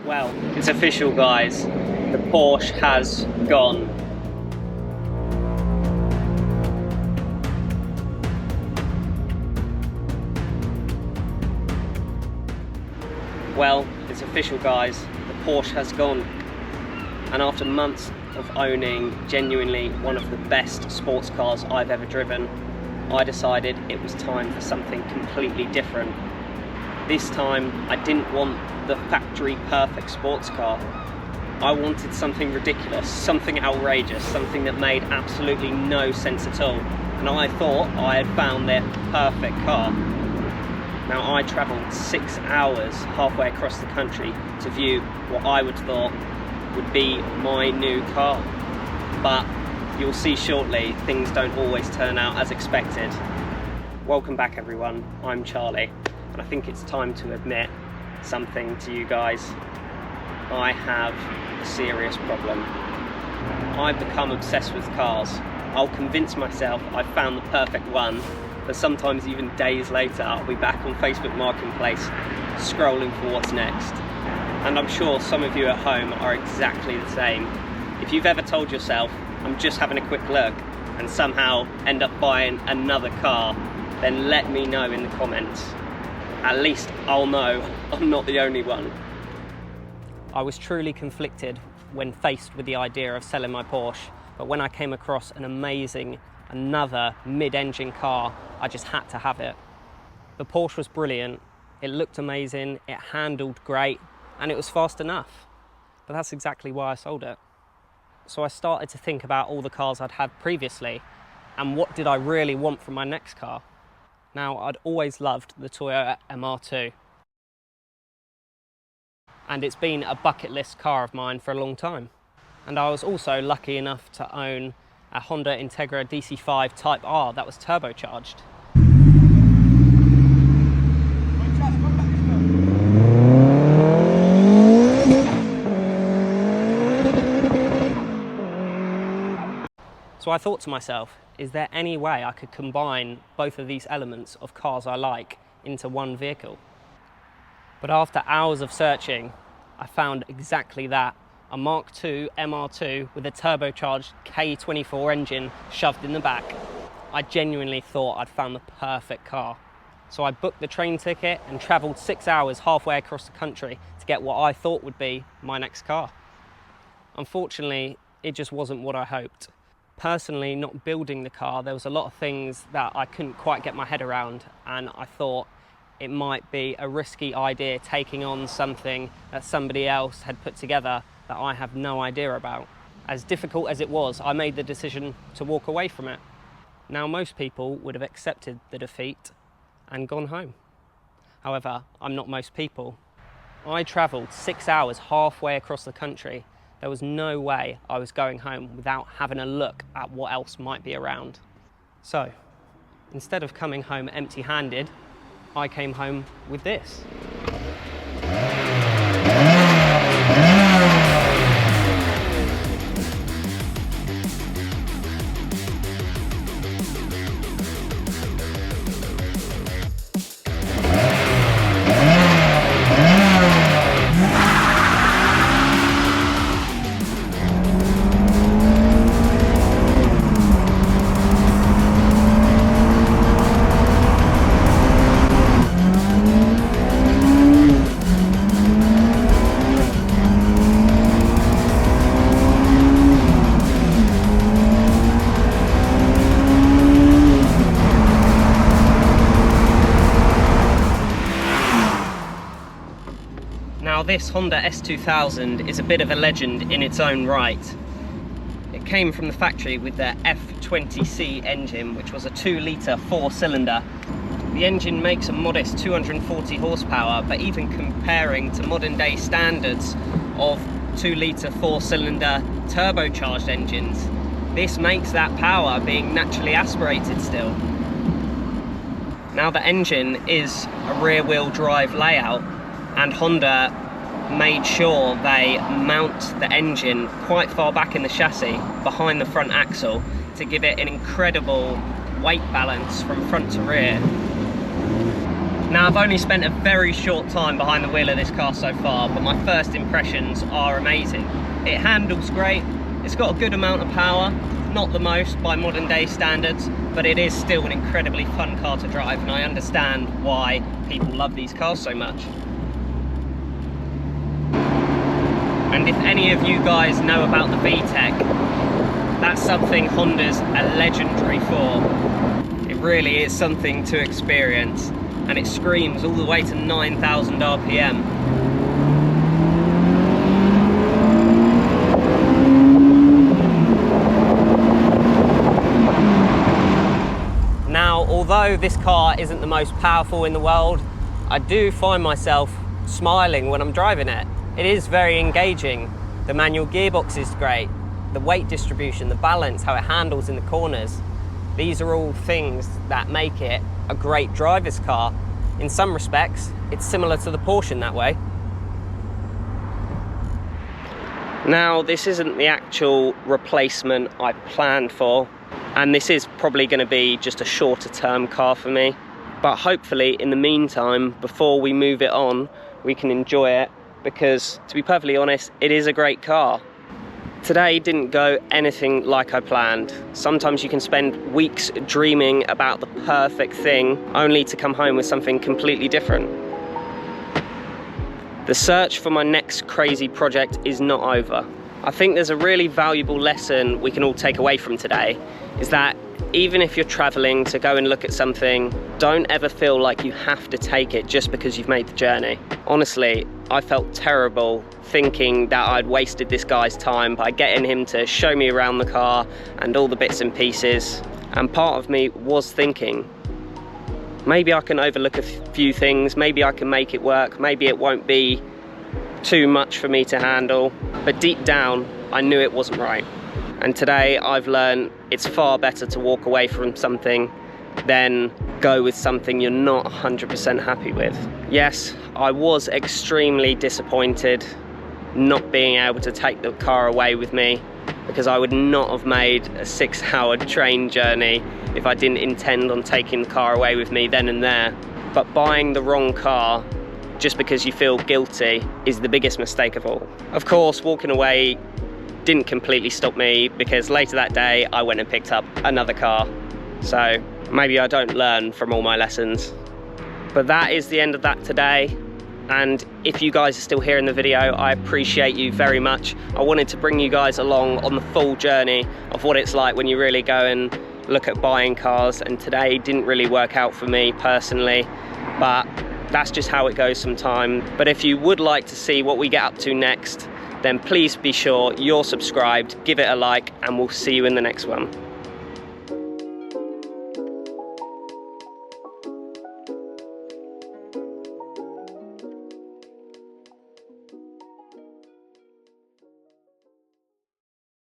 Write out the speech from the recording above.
Well, it's official, guys. The Porsche has gone. Well, it's official, guys. The Porsche has gone. And after months of owning genuinely one of the best sports cars I've ever driven, I decided it was time for something completely different. This time, I didn't want the factory perfect sports car. I wanted something ridiculous, something outrageous, something that made absolutely no sense at all. And I thought I had found their perfect car. Now, I travelled 6 hours halfway across the country to view what I would thought would be my new car. But you'll see shortly, things don't always turn out as expected. Welcome back, everyone. I'm Charlie, and I think it's time to admit something to you guys. I have a serious problem. I've become obsessed with cars. I'll convince myself I've found the perfect one, but sometimes even days later I'll be back on Facebook Marketplace scrolling for what's next. And I'm sure some of you at home are exactly the same. If you've ever told yourself, I'm just having a quick look, and somehow end up buying another car, then let me know in the comments. At least I'll know I'm not the only one. I was truly conflicted when faced with the idea of selling my Porsche, but when I came across an amazing, another mid-engine car, I just had to have it. The Porsche was brilliant, it looked amazing, it handled great, and it was fast enough. But that's exactly why I sold it. So I started to think about all the cars I'd had previously, and what did I really want from my next car? Now, I'd always loved the Toyota MR2. And it's been a bucket list car of mine for a long time. And I was also lucky enough to own a Honda Integra DC5 Type R that was turbocharged. So I thought to myself, is there any way I could combine both of these elements of cars I like into one vehicle? But after hours of searching, I found exactly that. A Mark II MR2 with a turbocharged K24 engine shoved in the back. I genuinely thought I'd found the perfect car. So I booked the train ticket and travelled 6 hours halfway across the country to get what I thought would be my next car. Unfortunately, it just wasn't what I hoped. Personally, not building the car, there was a lot of things that I couldn't quite get my head around, and I thought it might be a risky idea taking on something that somebody else had put together that I have no idea about. As difficult as it was, I made the decision to walk away from it. Now, most people would have accepted the defeat and gone home. However, I'm not most people. I travelled 6 hours halfway across the country. There was no way I was going home without having a look at what else might be around. So, instead of coming home empty-handed, I came home with this. Now, this Honda S2000 is a bit of a legend in its own right. It came from the factory with their F20C engine, which was a 2-litre 4-cylinder. The engine makes a modest 240 horsepower, but even comparing to modern day standards of 2-litre 4-cylinder turbocharged engines, this makes that power being naturally aspirated still. Now, the engine is a rear-wheel drive layout, and Honda made sure they mount the engine quite far back in the chassis behind the front axle to give it an incredible weight balance from front to rear. Now, I've only spent a very short time behind the wheel of this car so far, but my first impressions are amazing. It handles great, it's got a good amount of power, not the most by modern day standards, but it is still an incredibly fun car to drive, and I understand why people love these cars so much. And if any of you guys know about the VTEC, that's something Honda's a legendary for. It really is something to experience, and it screams all the way to 9,000 RPM. Now, although this car isn't the most powerful in the world, I do find myself smiling when I'm driving it. It is very engaging. The manual gearbox is great. The weight distribution, the balance, how it handles in the corners. These are all things that make it a great driver's car. In some respects, it's similar to the Porsche in that way. Now, this isn't the actual replacement I planned for, and this is probably going to be just a shorter term car for me. But hopefully, in the meantime, before we move it on, we can enjoy it, because to be perfectly honest, it is a great car. Today didn't go anything like I planned. Sometimes you can spend weeks dreaming about the perfect thing, only to come home with something completely different. The search for my next crazy project is not over. I think there's a really valuable lesson we can all take away from today, is that even if you're traveling to go and look at something, don't ever feel like you have to take it just because you've made the journey. Honestly, I felt terrible thinking that I'd wasted this guy's time by getting him to show me around the car and all the bits and pieces. And part of me was thinking, maybe I can overlook a few things, maybe I can make it work, maybe it won't be too much for me to handle. But deep down, I knew it wasn't right. And today I've learned it's far better to walk away from something than go with something you're not 100% happy with. Yes, I was extremely disappointed not being able to take the car away with me, because I would not have made a 6-hour train journey if I didn't intend on taking the car away with me then and there. But buying the wrong car just because you feel guilty is the biggest mistake of all. Of course, walking away didn't completely stop me, because later that day I went and picked up another car. So maybe I don't learn from all my lessons. But that is the end of that today. And if you guys are still here in the video, I appreciate you very much. I wanted to bring you guys along on the full journey of what it's like when you really go and look at buying cars. And today didn't really work out for me personally, but that's just how it goes sometimes. But if you would like to see what we get up to next, then please be sure you're subscribed, give it a like, and we'll see you in the next one.